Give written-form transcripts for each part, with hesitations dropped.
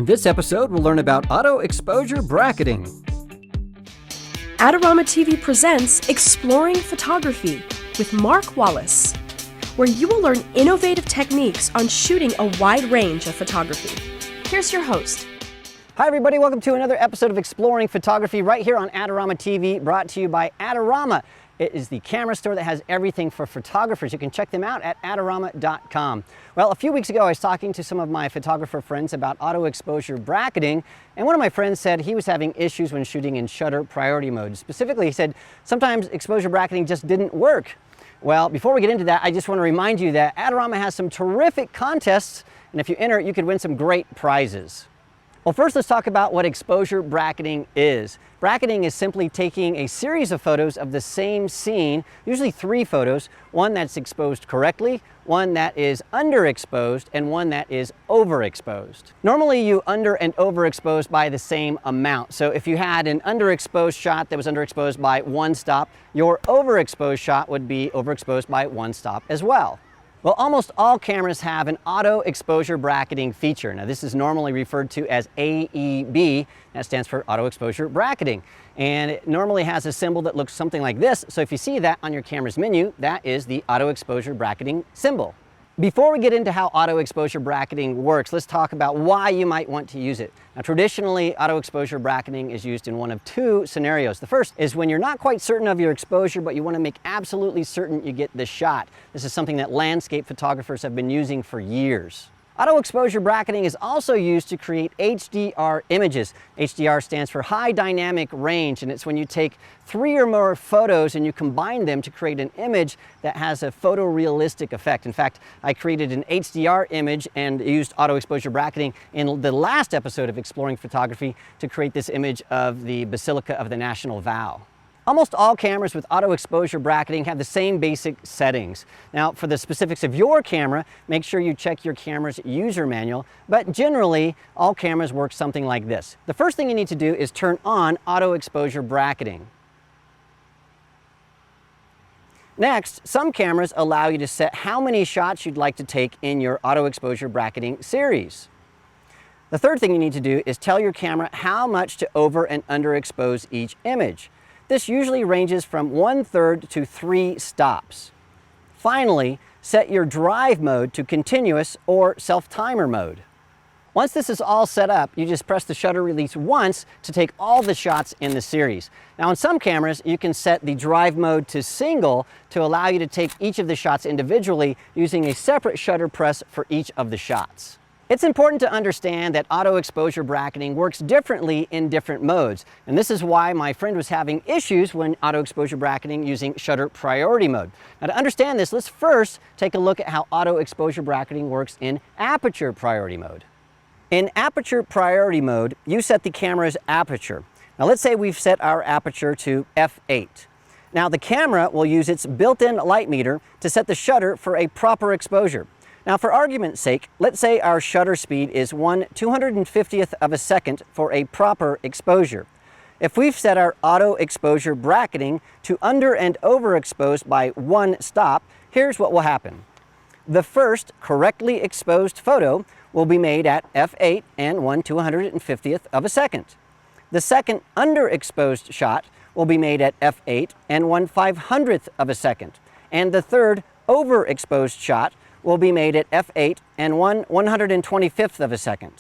this episode, we'll learn about auto exposure bracketing. Adorama TV presents Exploring Photography with Mark Wallace, where you will learn innovative techniques on shooting a wide range of photography. Here's your host. Hi everybody, welcome to another episode of Exploring Photography right here on Adorama TV, brought to you by Adorama. It is the camera store that has everything for photographers. You can check them out at adorama.com. Well, a few weeks ago I was talking to some of my photographer friends about auto exposure bracketing, and one of my friends said he was having issues when shooting in shutter priority mode. Specifically, he said sometimes exposure bracketing just didn't work. Well, before we get into that, I just want to remind you that Adorama has some terrific contests, and if you enter, you could win some great prizes. Well, first let's talk about what exposure bracketing is. Bracketing is simply taking a series of photos of the same scene, usually 3 photos, one that's exposed correctly, one that is underexposed, and one that is overexposed. Normally you under and overexpose by the same amount. So if you had an underexposed shot that was underexposed by 1 stop, your overexposed shot would be overexposed by 1 stop as well. Well, almost all cameras have an auto exposure bracketing feature. Now, this is normally referred to as AEB. That stands for auto exposure bracketing. And it normally has a symbol that looks something like this. So if you see that on your camera's menu, that is the auto exposure bracketing symbol. Before we get into how auto exposure bracketing works, let's talk about why you might want to use it. Now, traditionally, auto exposure bracketing is used in one of 2 scenarios. The first is when you're not quite certain of your exposure, but you want to make absolutely certain you get the shot. This is something that landscape photographers have been using for years. Auto exposure bracketing is also used to create HDR images. HDR stands for high dynamic range, and it's when you take 3 or more photos and you combine them to create an image that has a photorealistic effect. In fact, I created an HDR image and used auto exposure bracketing in the last episode of Exploring Photography to create this image of the Basilica of the National Vow. Almost all cameras with auto exposure bracketing have the same basic settings. Now, for the specifics of your camera, make sure you check your camera's user manual, but generally, all cameras work something like this. The first thing you need to do is turn on auto exposure bracketing. Next, some cameras allow you to set how many shots you'd like to take in your auto exposure bracketing series. The third thing you need to do is tell your camera how much to over and underexpose each image. This usually ranges from 1/3 to 3 stops. Finally, set your drive mode to continuous or self-timer mode. Once this is all set up, you just press the shutter release once to take all the shots in the series. Now, on some cameras, you can set the drive mode to single to allow you to take each of the shots individually using a separate shutter press for each of the shots. It's important to understand that auto exposure bracketing works differently in different modes, and this is why my friend was having issues when auto exposure bracketing using shutter priority mode. Now, to understand this, let's first take a look at how auto exposure bracketing works in aperture priority mode. In aperture priority mode, you set the camera's aperture. Now, let's say we've set our aperture to f8. Now, the camera will use its built-in light meter to set the shutter for a proper exposure. Now, for argument's sake, let's say our shutter speed is 1/250th of a second for a proper exposure. If we've set our auto exposure bracketing to under and overexposed by 1 stop, here's what will happen. The first correctly exposed photo will be made at f8 and 1/250th of a second. The second underexposed shot will be made at f8 and 1/500th of a second. And the third overexposed shot will be made at f8 and 1/125th of a second.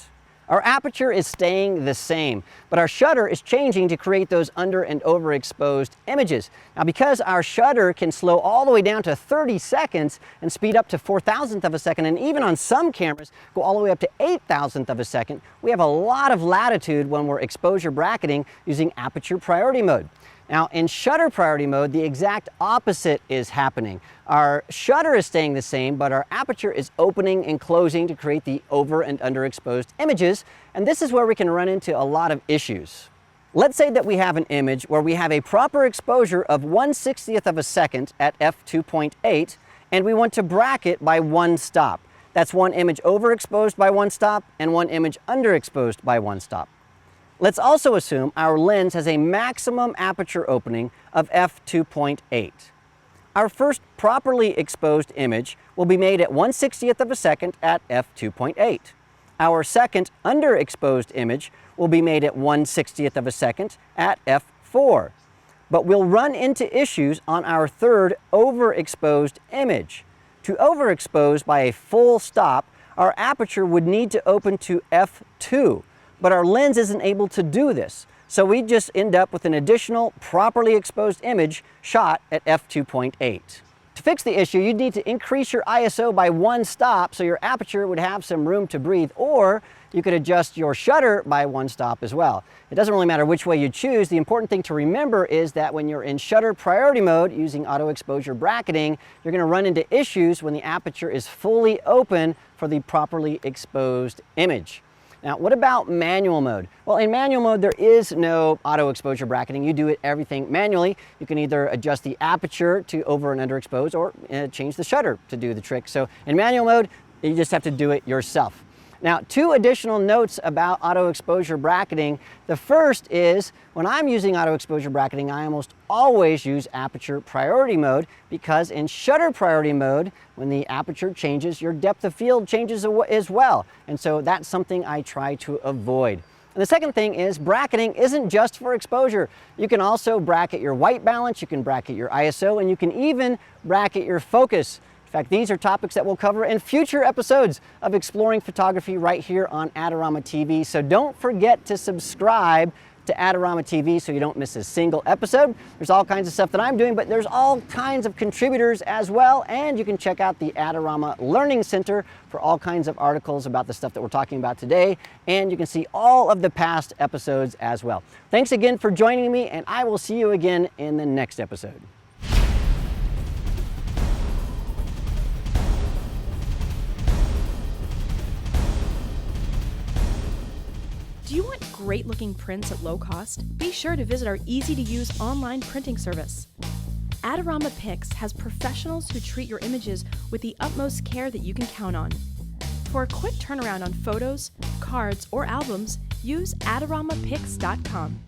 Our aperture is staying the same, but our shutter is changing to create those under and overexposed images. Now, because our shutter can slow all the way down to 30 seconds and speed up to 4,000th of a second, and even on some cameras go all the way up to 8,000th of a second, we have a lot of latitude when we're exposure bracketing using aperture priority mode. Now, in shutter priority mode, the exact opposite is happening. Our shutter is staying the same, but our aperture is opening and closing to create the over and underexposed images, and this is where we can run into a lot of issues. Let's say that we have an image where we have a proper exposure of 1/60th of a second at f2.8, and we want to bracket by 1 stop. That's one image overexposed by 1 stop and one image underexposed by 1 stop. Let's also assume our lens has a maximum aperture opening of f2.8. Our first properly exposed image will be made at 1/60th of a second at f2.8. Our second underexposed image will be made at 1/60th of a second at f4. But we'll run into issues on our third overexposed image. To overexpose by a full stop, our aperture would need to open to f2, but our lens isn't able to do this. So we just end up with an additional properly exposed image shot at f2.8. To fix the issue, you'd need to increase your ISO by 1 stop so your aperture would have some room to breathe, or you could adjust your shutter by 1 stop as well. It doesn't really matter which way you choose. The important thing to remember is that when you're in shutter priority mode using auto exposure bracketing, you're going to run into issues when the aperture is fully open for the properly exposed image. Now, what about manual mode? Well, in manual mode, there is no auto exposure bracketing. You do everything manually. You can either adjust the aperture to over and underexpose or change the shutter to do the trick. So in manual mode, you just have to do it yourself. Now, 2 additional notes about auto exposure bracketing. The first is when I'm using auto exposure bracketing, I almost always use aperture priority mode, because in shutter priority mode, when the aperture changes, your depth of field changes as well. And so that's something I try to avoid. And the second thing is bracketing isn't just for exposure. You can also bracket your white balance, you can bracket your ISO, and you can even bracket your focus. In fact, these are topics that we'll cover in future episodes of Exploring Photography right here on Adorama TV. So don't forget to subscribe to Adorama TV so you don't miss a single episode. There's all kinds of stuff that I'm doing, but there's all kinds of contributors as well. And you can check out the Adorama Learning Center for all kinds of articles about the stuff that we're talking about today. And you can see all of the past episodes as well. Thanks again for joining me, and I will see you again in the next episode. Do you want great-looking prints at low cost? Be sure to visit our easy-to-use online printing service. Adorama Pix has professionals who treat your images with the utmost care that you can count on. For a quick turnaround on photos, cards, or albums, use AdoramaPix.com.